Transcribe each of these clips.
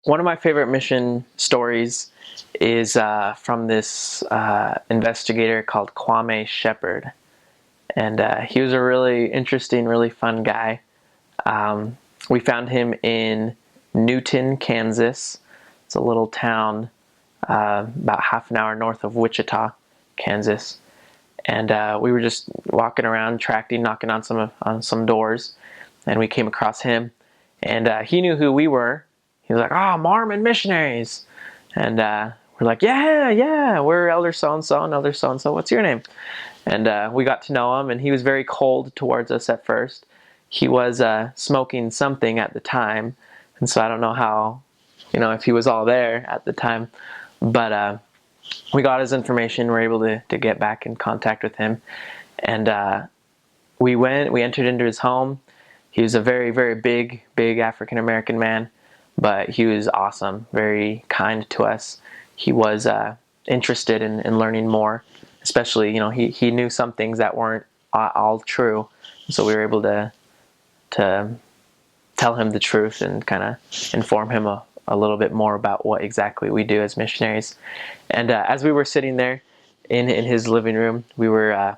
One of my favorite mission stories is from this investigator called Kwame Shepherd. And he was a really interesting, really fun guy. We found him in Newton, Kansas. It's a little town about half an hour north of Wichita, Kansas. And we were just walking around, tracking, knocking on some doors, and we came across him. And he knew who we were. He was like, "Oh, Mormon missionaries," and we're like, "Yeah, yeah, we're Elder so and so and Elder so and so. What's your name?" And we got to know him, and he was very cold towards us at first. He was smoking something at the time, and so I don't know how, if he was all there at the time, but we got his information. We were able to get back in contact with him, and we entered into his home. He was a very, very big African American man, but he was awesome, very kind to us. He was interested in learning more, especially, he knew some things that weren't all true, so we were able to tell him the truth and kind of inform him a little bit more about what exactly we do as missionaries. And as we were sitting there in his living room, we were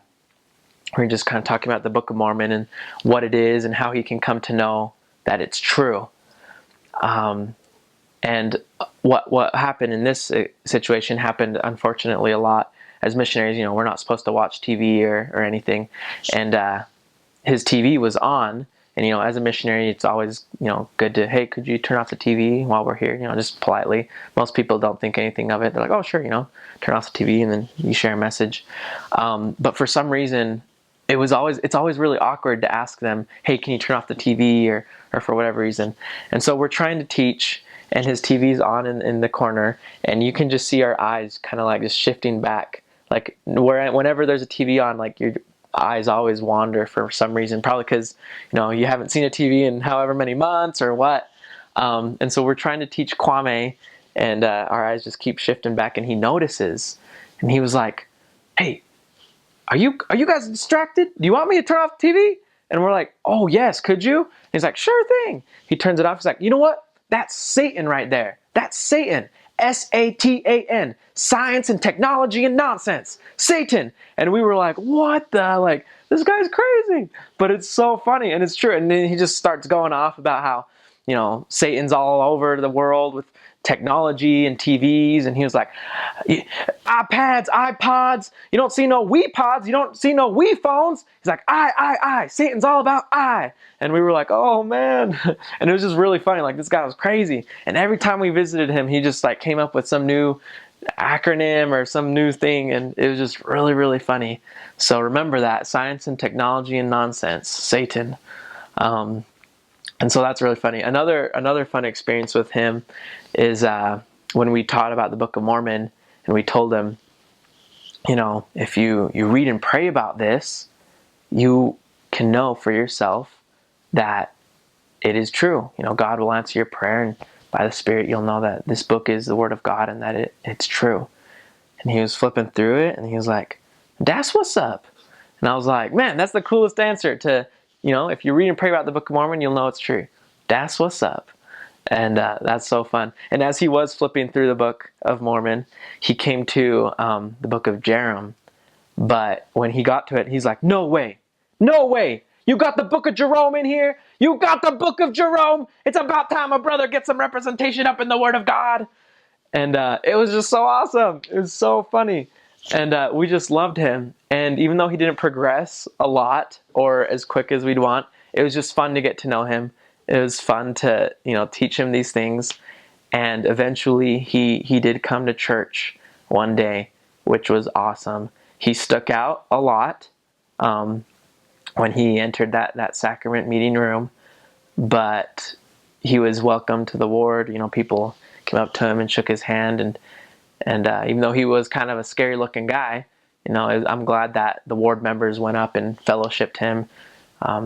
just kind of talking about the Book of Mormon and what it is and how he can come to know that it's true. And what happened in this situation happened, unfortunately, a lot. As missionaries, we're not supposed to watch TV or anything. And his TV was on. And, as a missionary, it's always, good to, hey, could you turn off the TV while we're here? Just politely. Most people don't think anything of it. They're like, oh, sure, turn off the TV and then you share a message. But for some reason, it's always really awkward to ask them, hey, can you turn off the TV or for whatever reason. And so we're trying to teach, and his TV's on in the corner, and you can just see our eyes kind of like just shifting back. Like whenever there's a TV on, like your eyes always wander for some reason, probably because, you haven't seen a TV in however many months or what. And so we're trying to teach Kwame, and our eyes just keep shifting back, and he notices, and he was like, hey, are you guys distracted? Do you want me to turn off the TV? And we're like, oh yes, could you? And he's like, sure thing. He turns it off. He's like, you know what? That's Satan right there. That's Satan. Satan. Science and technology and nonsense. Satan. And we were like, what the? Like, this guy's crazy. But it's so funny, and it's true. And then he just starts going off about how, Satan's all over the world with technology and TVs, and he was like, iPads, iPods, you don't see no Wii pods, you don't see no Wii phones. He's like, I, Satan's all about I. And we were like, oh man. And it was just really funny, like this guy was crazy. And every time we visited him, he just like came up with some new acronym or some new thing, and it was just really, really funny. So remember that, science and technology and nonsense, Satan. And so that's really funny. Another fun experience with him is when we taught about the Book of Mormon, and we told him, if you read and pray about this, you can know for yourself that it is true. God will answer your prayer, and by the Spirit you'll know that this book is the Word of God and that it's true. And he was flipping through it, and he was like, that's what's up. And I was like, man, that's the coolest answer to, if you read and pray about the Book of Mormon, you'll know it's true. That's what's up. And that's so fun. And as he was flipping through the Book of Mormon, he came to the Book of Jerem. But when he got to it, he's like, no way. You got the Book of Jerome in here? You got the Book of Jerome? It's about time a brother gets some representation up in the Word of God. And it was just so awesome. It was so funny. And we just loved him. And even though he didn't progress a lot or as quick as we'd want, it was just fun to get to know him. It was fun to, teach him these things. And eventually he did come to church one day, which was awesome. He stuck out a lot when he entered that sacrament meeting room, but he was welcome to the ward. People came up to him and shook his hand, and even though he was kind of a scary looking guy, I'm glad that the ward members went up and fellowshipped him,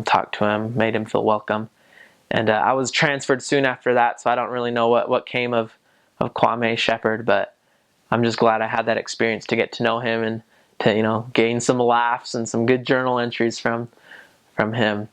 talked to him, made him feel welcome. And I was transferred soon after that, so I don't really know what came of Kwame Shepherd, but I'm just glad I had that experience to get to know him and to gain some laughs and some good journal entries from him.